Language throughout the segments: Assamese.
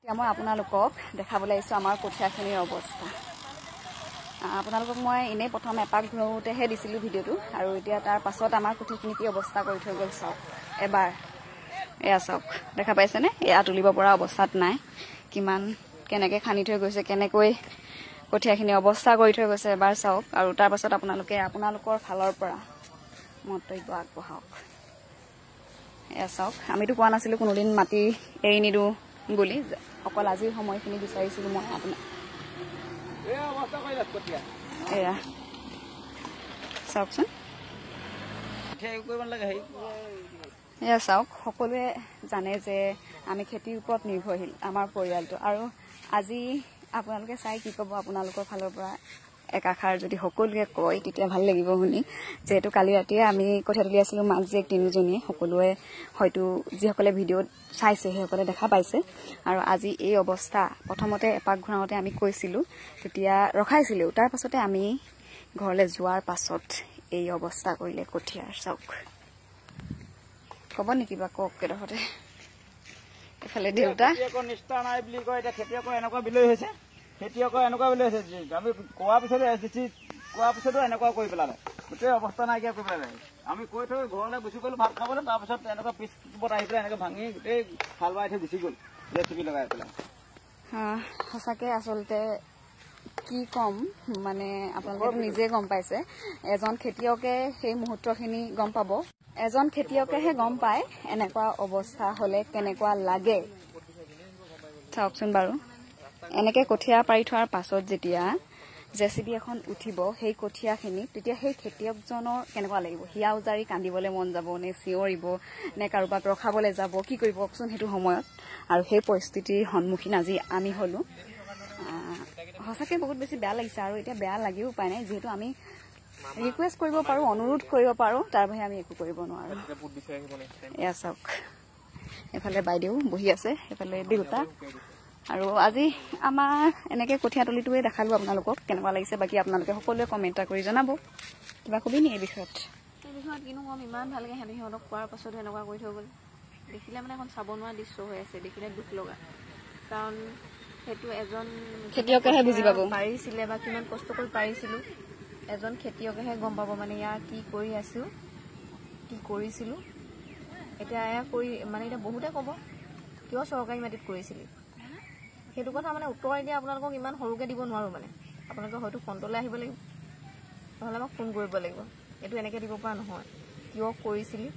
এতিয়া মই আপোনালোকক দেখাবলৈ আহিছোঁ আমাৰ কঠীয়াখিনিৰ অৱস্থা। আপোনালোকক মই এনেই প্ৰথম এপাক ঘূৰাওঁতেহে দিছিলোঁ ভিডিঅ'টো, আৰু এতিয়া তাৰ পাছত আমাৰ কঠীয়াখিনি কি অৱস্থা কৰি থৈ গ'ল চাওক এবাৰ। এয়া চাওক, দেখা পাইছেনে? এয়া তুলিব পৰা অৱস্থাত নাই। কিমান কেনেকৈ খান্দি থৈ গৈছে, কেনেকৈ কঠীয়াখিনি অৱস্থা কৰি থৈ গৈছে এবাৰ চাওক। আৰু তাৰ পাছত আপোনালোকৰ ফালৰ পৰা মন্তব্য আগবঢ়াওক। এয়া চাওক, আমিতো কোৱা নাছিলোঁ কোনোদিন মাটি এৰি নিদিওঁ বুলি, অকল আজিৰ সময়খিনি বিচাৰিছিলোঁ মই আপোনাক। এয়া চাওকচোন, এয়া চাওক, সকলোৱে জানে যে আমি খেতিৰ ওপৰত নিৰ্ভৰশীল আমাৰ পৰিয়ালটো। আৰু আজি আপোনালোকে চাই কি ক'ব আপোনালোকৰ ফালৰ পৰা একাষাৰ যদি সকলোৱে কয় তেতিয়া ভাল লাগিব শুনি। যিহেতু কালি ৰাতিয়ে আমি কঠীয়া তুলি আছিলোঁ মাক জীয়েক তিনিজনীয়ে, সকলোৱে হয়তো যিসকলে ভিডিঅ'ত চাইছে সেইসকলে দেখা পাইছে। আৰু আজি এই অৱস্থা, প্ৰথমতে এপাক ঘূৰাওঁতে আমি কৈছিলোঁ, তেতিয়া ৰখাইছিলোঁ। তাৰ পাছতে আমি ঘৰলৈ যোৱাৰ পাছত এই অৱস্থা কৰিলে কঠীয়াৰ। চাওক, ক'ব নেকি বা কওক কেইডোখৰতে। এফালে দেউতা নিষ্ঠা নাই বুলি কয়, এতিয়া খেতিয়কৰ এনেকুৱা বিলৈ হৈছে, খেতিয়কৰ এনেকুৱা বিলৈ হৈছে। আমি কোৱাৰ পিছতো এনেকুৱা কৰি পেলালে, গোটেই অৱস্থা নাইকিয়া কৰি পেলালে। আমি কৈ থৈ ঘৰলৈ গুচি গ'লো ভাত খাবলৈ, তাৰপিছত এনেকুৱা পিছত আহি পেলাই এনেকৈ ভাঙি গোটেই হাল বাই থৈ গুচি গ'ল জেচিবি লগাই পেলাই। সঁচাকৈ আচলতে কি ক'ম, মানে আপোনালোকেতো নিজে গম পাইছে। এজন খেতিয়কে সেই মুহূৰ্তখিনি গম পাব, এজন খেতিয়কেহে গম পায় এনেকুৱা অৱস্থা হ'লে কেনেকুৱা লাগে। চাওকচোন বাৰু, এনেকৈ কঠীয়া পাৰি থোৱাৰ পাছত যেতিয়া জেচিবি এখন উঠিব সেই কঠীয়াখিনি, তেতিয়া সেই খেতিয়কজনৰ কেনেকুৱা লাগিব? হিয়া উজাৰি কান্দিবলৈ মন যাব নে চিঞৰিব নে কাৰোবাক ৰখাবলৈ যাব, কি কৰিব কওকচোন সেইটো সময়ত? আৰু সেই পৰিস্থিতিৰ সন্মুখীন আজি আমি হ'লোঁ। সঁচাকৈ বহুত বেছি বেয়া লাগিছে। আৰু এতিয়া বেয়া লাগিও উপায় নাই, যিহেতু আমি ৰিকুৱেষ্ট কৰিব পাৰোঁ, অনুৰোধ কৰিব পাৰোঁ, তাৰ বাহিৰে আমি একো কৰিব নোৱাৰোঁ। এয়া চাওক, এফালে বাইদেউ বহি আছে, এফালে দেউতা। আৰু আজি আমাৰ এনেকৈ কঠীয়া তলিটোৱে দেখালোঁ আপোনালোকক, কেনেকুৱা লাগিছে। বাকী আপোনালোকে সকলোৱে কমেণ্ট এটা কৰি জনাব। কিবা কবি নি এই বিষয়ত? এই বিষয়ত কিনো ক'ম, ইমান ভালকৈ সিহঁতক কোৱাৰ পাছত এনেকুৱা কৰি থৈ গ'ল। দেখিলে মানে এখন চাব নোৱাৰা দৃশ্য হৈ আছে, দেখিলে দুখ লগা। কাৰণ সেইটো এজন খেতিয়কেহে বুজি পাব পাৰিছিলে বা কিমান কষ্ট কৰি পাৰিছিলোঁ, এজন খেতিয়কেহে গম পাব মানে ইয়াৰ কি কৰি আছোঁ, কি কৰিছিলোঁ। এতিয়া এয়া কৰি মানে এতিয়া বহুতে ক'ব কিয় চৰকাৰী মাটিত কৰিছিলি, সেইটো কথা মানে উত্তৰ এতিয়া আপোনালোকক ইমান সৰুকৈ দিব নোৱাৰোঁ। মানে আপোনালোকে হয়তো ফোনটোলৈ আহিব লাগিব, নহ'লে আমাক ফোন কৰিব লাগিব। এইটো এনেকৈ দিব পৰা নহয়। কিয় কৰিছিলি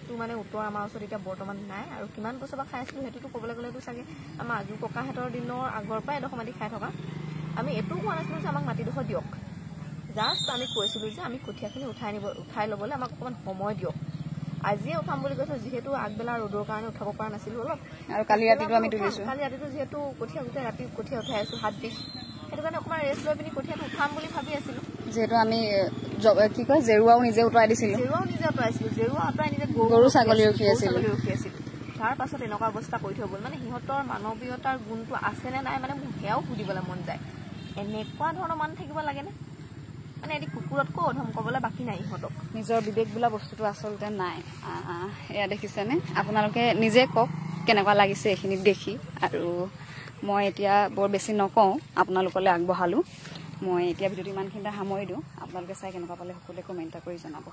তো মানে উত্তৰ আমাৰ ওচৰত এতিয়া বৰ্তমান নাই। আৰু কিমান বছৰ পৰা খাই আছিলোঁ সেইটোতো ক'বলৈ গ'লেতো চাগে আমাৰ আজু ককাহঁতৰ দিনৰ আগৰ পৰাই এডোখৰ মাটি খাই থকা। আমি এইটোও কোৱা নাছিলোঁ যে আমাক মাটিডোখৰ দিয়ক, জাষ্ট আমি কৈছিলোঁ যে আমি কঠীয়াখিনি উঠাই ল'বলৈ আমাক অকণমান সময় দিয়ক। আজিয়ে উঠাম বুলি কৈছোঁ, যিহেতু আগবেলা ৰ'দৰ কাৰণে উঠাব পৰা নাছিলোঁ অলপ। আৰু কালি ৰাতিটো আমি তুলিছোঁ, কালি ৰাতিটো যিহেতু গোটেই ৰাতি কঠীয়া উঠাই আছোঁ, হাত বিষ, সেইটো কাৰণে অকণমান ৰেষ্ট লৈ পিনি কঠীয়াটো উঠাম বুলি ভাবি আছিলোঁ। যিহেতু আমি কি কয় জেৰুৱাও নিজে উতৰাই দিছিলোঁ, জেৰুৱা আঁতৰাই নিজে গৰু ছাগলী ৰখি আছিলোঁ। তাৰ পাছত এনেকুৱা অৱস্থা কৰি থৈ গ'ল। মানে সিহঁতৰ মানৱীয়তাৰ গুণটো আছেনে নাই মানে মোক সেয়াও সুধিবলৈ মন যায়। এনেকুৱা ধৰণৰ মানুহ থাকিব লাগেনে? মানে এটি কুকুৰতকৈ অধম ক'বলৈ বাকী নাই ইহঁতক। নিজৰ বিবেক বোলা বস্তুটো আচলতে নাই। এয়া দেখিছেনে? আপোনালোকে নিজে কওক কেনেকুৱা লাগিছে এইখিনিক দেখি। আৰু মই এতিয়া বৰ বেছি নকওঁ, আপোনালোকলৈ আগবঢ়ালোঁ। মই এতিয়া ভিডিঅ'টো ইমানখিনিতে সামৰি দিওঁ। আপোনালোকে চাই কেনেকুৱা পালে সকলোৱে কমেণ্ট এটা কৰি জনাব।